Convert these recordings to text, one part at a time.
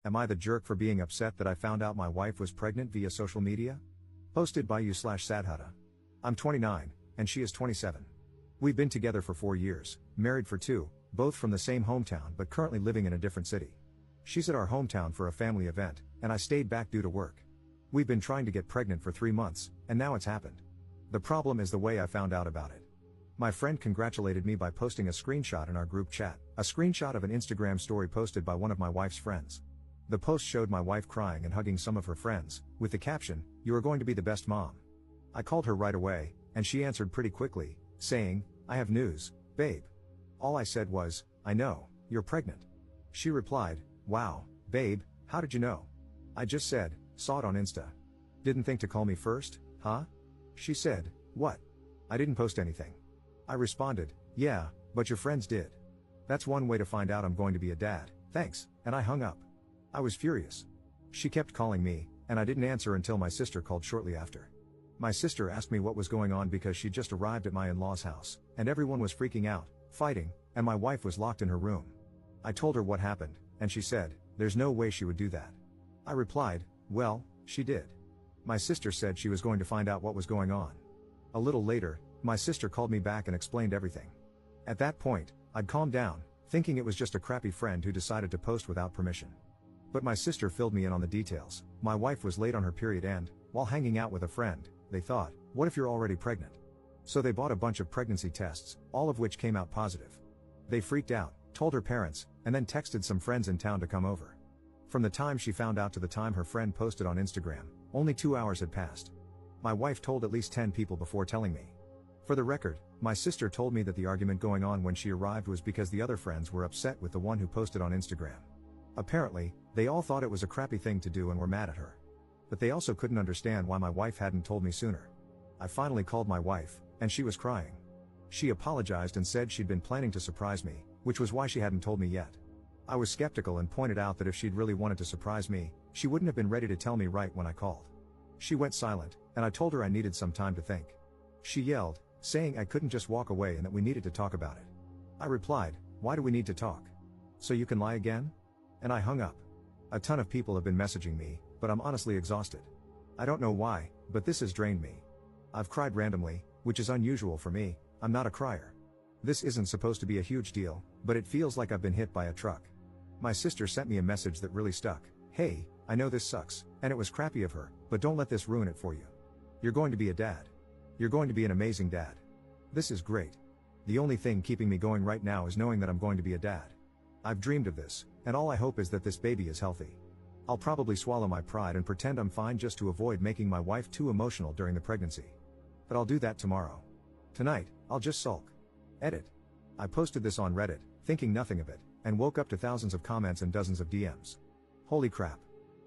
Am I the jerk for being upset that I found out my wife was pregnant via social media? Posted by you/Sadhata. I'm 29, and she is 27. We've been together for 4 years, married for 2, both from the same hometown but currently living in a different city. She's at our hometown for a family event, and I stayed back due to work. We've been trying to get pregnant for 3 months, and now it's happened. The problem is the way I found out about it. My friend congratulated me by posting a screenshot in our group chat, a screenshot of an Instagram story posted by one of my wife's friends. The post showed my wife crying and hugging some of her friends, with the caption, "You are going to be the best mom." I called her right away, and she answered pretty quickly, saying, "I have news, babe." All I said was, "I know, you're pregnant." She replied, "Wow, babe, how did you know?" I just said, "Saw it on Insta." "Didn't think to call me first, huh?" She said, "What? I didn't post anything." I responded, "Yeah, but your friends did. That's one way to find out I'm going to be a dad, thanks," and I hung up. I was furious. She kept calling me, and I didn't answer until my sister called shortly after. My sister asked me what was going on because she just arrived at my in-laws' house, and everyone was freaking out, fighting, and my wife was locked in her room. I told her what happened, and she said, "There's no way she would do that." I replied, "Well, she did." My sister said she was going to find out what was going on. A little later, my sister called me back and explained everything. At that point, I'd calmed down, thinking it was just a crappy friend who decided to post without permission. But my sister filled me in on the details. My wife was late on her period and, while hanging out with a friend, they thought, "What if you're already pregnant?" So they bought a bunch of pregnancy tests, all of which came out positive. They freaked out, told her parents, and then texted some friends in town to come over. From the time she found out to the time her friend posted on Instagram, only 2 hours had passed. My wife told at least 10 people before telling me. For the record, my sister told me that the argument going on when she arrived was because the other friends were upset with the one who posted on Instagram. Apparently, they all thought it was a crappy thing to do and were mad at her. But they also couldn't understand why my wife hadn't told me sooner. I finally called my wife, and she was crying. She apologized and said she'd been planning to surprise me, which was why she hadn't told me yet. I was skeptical and pointed out that if she'd really wanted to surprise me, she wouldn't have been ready to tell me right when I called. She went silent, and I told her I needed some time to think. She yelled, saying I couldn't just walk away and that we needed to talk about it. I replied, "Why do we need to talk? So you can lie again?" And I hung up. A ton of people have been messaging me, but I'm honestly exhausted. I don't know why, but this has drained me. I've cried randomly, which is unusual for me. I'm not a crier. This isn't supposed to be a huge deal, but it feels like I've been hit by a truck. My sister sent me a message that really stuck. "Hey, I know this sucks, and it was crappy of her, but don't let this ruin it for you. You're going to be a dad. You're going to be an amazing dad. This is great. The only thing keeping me going right now is knowing that I'm going to be a dad. I've dreamed of this, and all I hope is that this baby is healthy. I'll probably swallow my pride and pretend I'm fine just to avoid making my wife too emotional during the pregnancy. But I'll do that tomorrow. Tonight, I'll just sulk." Edit. I posted this on Reddit, thinking nothing of it, and woke up to thousands of comments and dozens of DMs. Holy crap.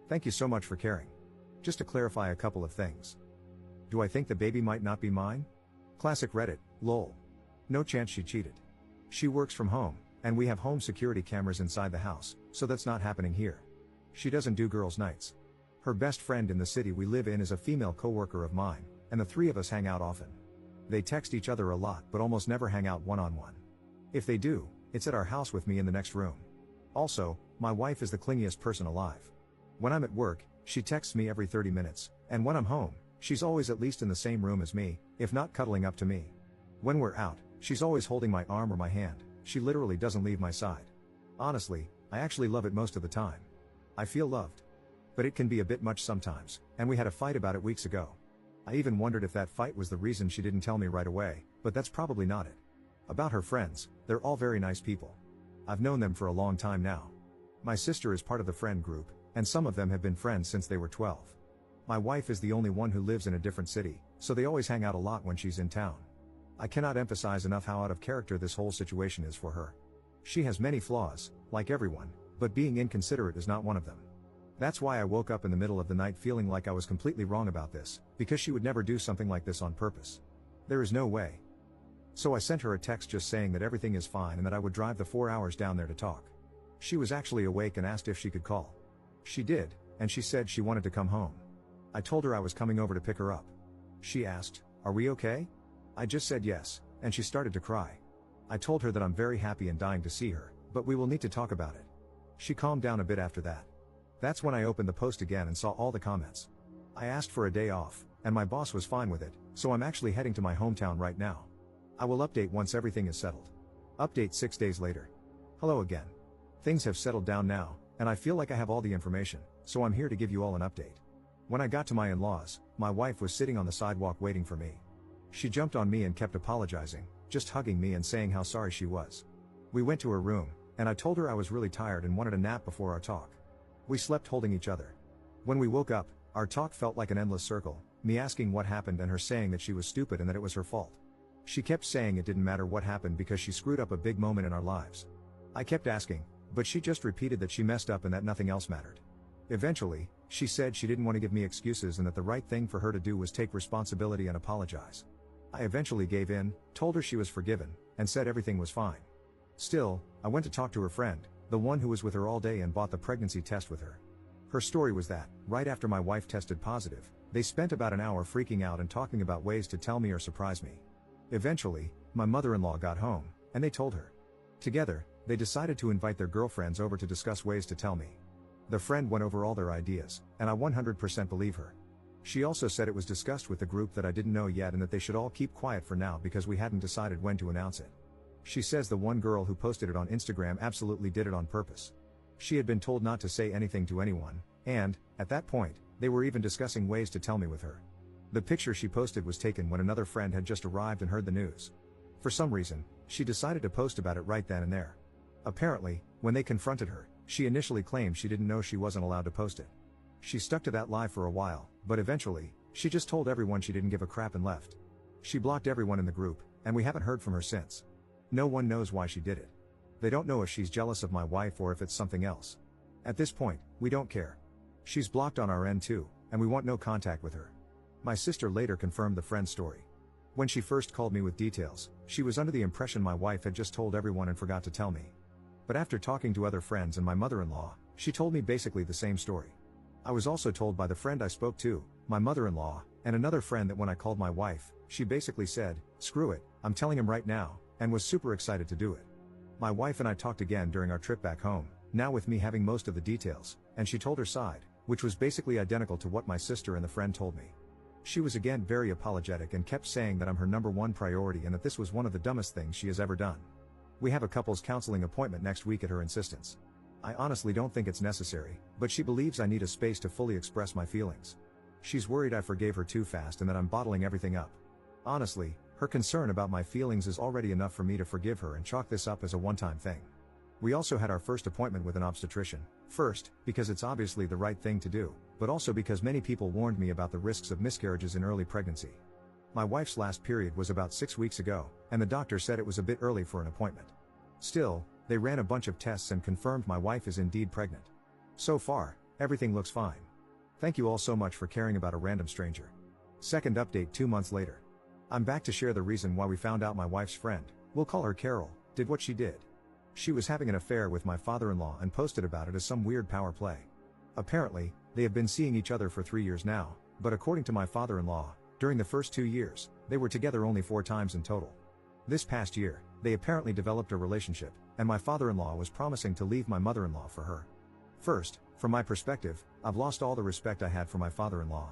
Thank you so much for caring. Just to clarify a couple of things. Do I think the baby might not be mine? Classic Reddit, lol. No chance she cheated. She works from home, and we have home security cameras inside the house, so that's not happening here. She doesn't do girls' nights. Her best friend in the city we live in is a female coworker of mine, and the three of us hang out often. They text each other a lot but almost never hang out one-on-one. If they do, it's at our house with me in the next room. Also, my wife is the clingiest person alive. When I'm at work, she texts me every 30 minutes, and when I'm home, she's always at least in the same room as me, if not cuddling up to me. When we're out, she's always holding my arm or my hand. She literally doesn't leave my side. Honestly, I actually love it most of the time. I feel loved. But it can be a bit much sometimes, and we had a fight about it weeks ago. I even wondered if that fight was the reason she didn't tell me right away, but that's probably not it. About her friends, they're all very nice people. I've known them for a long time now. My sister is part of the friend group, and some of them have been friends since they were 12. My wife is the only one who lives in a different city, so they always hang out a lot when she's in town. I cannot emphasize enough how out of character this whole situation is for her. She has many flaws, like everyone, but being inconsiderate is not one of them. That's why I woke up in the middle of the night feeling like I was completely wrong about this, because she would never do something like this on purpose. There is no way. So I sent her a text just saying that everything is fine and that I would drive the 4 hours down there to talk. She was actually awake and asked if she could call. She did, and she said she wanted to come home. I told her I was coming over to pick her up. She asked, "Are we okay?" I just said yes, and she started to cry. I told her that I'm very happy and dying to see her, but we will need to talk about it. She calmed down a bit after that. That's when I opened the post again and saw all the comments. I asked for a day off, and my boss was fine with it, so I'm actually heading to my hometown right now. I will update once everything is settled. Update 6 days later. Hello again. Things have settled down now, and I feel like I have all the information, so I'm here to give you all an update. When I got to my in-laws, my wife was sitting on the sidewalk waiting for me. She jumped on me and kept apologizing, just hugging me and saying how sorry she was. We went to her room, and I told her I was really tired and wanted a nap before our talk. We slept holding each other. When we woke up, our talk felt like an endless circle, me asking what happened and her saying that she was stupid and that it was her fault. She kept saying it didn't matter what happened because she screwed up a big moment in our lives. I kept asking, but she just repeated that she messed up and that nothing else mattered. Eventually, she said she didn't want to give me excuses and that the right thing for her to do was take responsibility and apologize. I eventually gave in, told her she was forgiven, and said everything was fine. Still, I went to talk to her friend, the one who was with her all day and bought the pregnancy test with her. Her story was that, right after my wife tested positive, they spent about an hour freaking out and talking about ways to tell me or surprise me. Eventually, my mother-in-law got home, and they told her. Together, they decided to invite their girlfriends over to discuss ways to tell me. The friend went over all their ideas, and I 100% believe her. She also said it was discussed with the group that I didn't know yet and that they should all keep quiet for now because we hadn't decided when to announce it. She says the one girl who posted it on Instagram absolutely did it on purpose. She had been told not to say anything to anyone, and, at that point, they were even discussing ways to tell me with her. The picture she posted was taken when another friend had just arrived and heard the news. For some reason, she decided to post about it right then and there. Apparently, when they confronted her, she initially claimed she didn't know she wasn't allowed to post it. She stuck to that lie for a while, but eventually, she just told everyone she didn't give a crap and left. She blocked everyone in the group, and we haven't heard from her since. No one knows why she did it. They don't know if she's jealous of my wife or if it's something else. At this point, we don't care. She's blocked on our end too, and we want no contact with her. My sister later confirmed the friend's story. When she first called me with details, she was under the impression my wife had just told everyone and forgot to tell me. But after talking to other friends and my mother-in-law, she told me basically the same story. I was also told by the friend I spoke to, my mother-in-law, and another friend that when I called my wife, she basically said, "Screw it, I'm telling him right now," and was super excited to do it. My wife and I talked again during our trip back home, now with me having most of the details, and she told her side, which was basically identical to what my sister and the friend told me. She was again very apologetic and kept saying that I'm her #1 priority and that this was one of the dumbest things she has ever done. We have a couples counseling appointment next week at her insistence. I honestly don't think it's necessary, but she believes I need a space to fully express my feelings. She's worried I forgave her too fast and that I'm bottling everything up. Honestly, her concern about my feelings is already enough for me to forgive her and chalk this up as a one-time thing. We also had our first appointment with an obstetrician, first, because it's obviously the right thing to do, but also because many people warned me about the risks of miscarriages in early pregnancy. My wife's last period was about 6 weeks ago, and the doctor said it was a bit early for an appointment. Still, they ran a bunch of tests and confirmed my wife is indeed pregnant. So far, everything looks fine. Thank you all so much for caring about a random stranger. Second update 2 months later. I'm back to share the reason why we found out my wife's friend, we'll call her Carol, did what she did. She was having an affair with my father-in-law and posted about it as some weird power play. Apparently, they have been seeing each other for 3 years now, but according to my father-in-law, during the first 2 years, they were together only 4 times in total. This past year, they apparently developed a relationship, and my father-in-law was promising to leave my mother-in-law for her. First, from my perspective, I've lost all the respect I had for my father-in-law.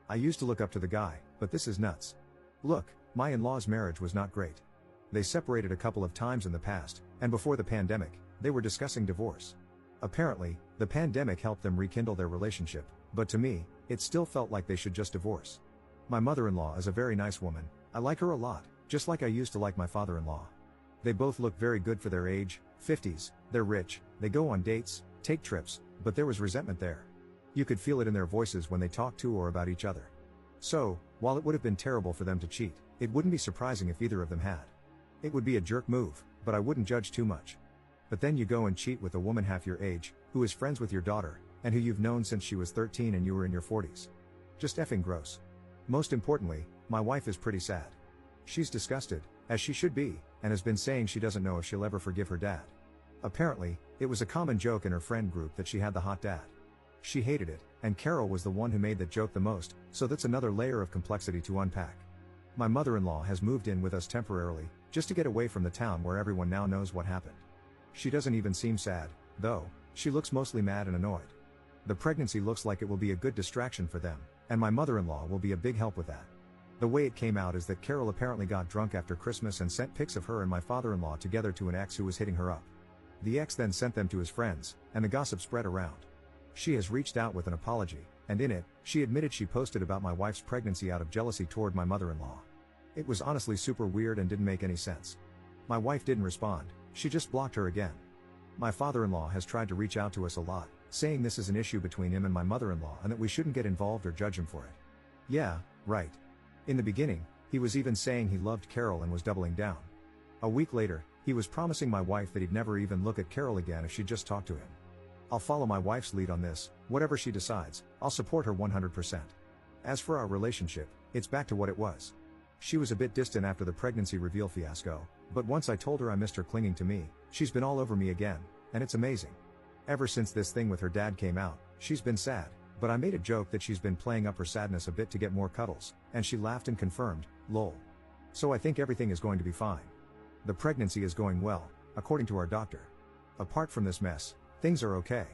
I used to look up to the guy, but this is nuts. Look, my in-laws' marriage was not great. They separated a couple of times in the past, and before the pandemic, they were discussing divorce. Apparently, the pandemic helped them rekindle their relationship, but to me, it still felt like they should just divorce. My mother-in-law is a very nice woman, I like her a lot, just like I used to like my father-in-law. They both look very good for their age, 50s, they're rich, they go on dates, take trips, but there was resentment there. You could feel it in their voices when they talked to or about each other. So, while it would have been terrible for them to cheat, it wouldn't be surprising if either of them had. It would be a jerk move, but I wouldn't judge too much. But then you go and cheat with a woman half your age, who is friends with your daughter, and who you've known since she was 13 and you were in your 40s. Just effing gross. Most importantly, my wife is pretty sad. She's disgusted, as she should be, and has been saying she doesn't know if she'll ever forgive her dad. Apparently, it was a common joke in her friend group that she had the hot dad. She hated it, and Carol was the one who made that joke the most, so that's another layer of complexity to unpack. My mother-in-law has moved in with us temporarily, just to get away from the town where everyone now knows what happened. She doesn't even seem sad, though, she looks mostly mad and annoyed. The pregnancy looks like it will be a good distraction for them, and my mother-in-law will be a big help with that. The way it came out is that Carol apparently got drunk after Christmas and sent pics of her and my father-in-law together to an ex who was hitting her up. The ex then sent them to his friends, and the gossip spread around. She has reached out with an apology, and in it, she admitted she posted about my wife's pregnancy out of jealousy toward my mother-in-law. It was honestly super weird and didn't make any sense. My wife didn't respond, she just blocked her again. My father-in-law has tried to reach out to us a lot, saying this is an issue between him and my mother-in-law and that we shouldn't get involved or judge him for it. Yeah, right. In the beginning, he was even saying he loved Carol and was doubling down. A week later, he was promising my wife that he'd never even look at Carol again if she'd just talk to him. I'll follow my wife's lead on this, whatever she decides, I'll support her 100%. As for our relationship, it's back to what it was. She was a bit distant after the pregnancy reveal fiasco, but once I told her I missed her clinging to me, she's been all over me again, and it's amazing. Ever since this thing with her dad came out, she's been sad, but I made a joke that she's been playing up her sadness a bit to get more cuddles, and she laughed and confirmed, lol. So I think everything is going to be fine. The pregnancy is going well, according to our doctor. Apart from this mess, things are okay.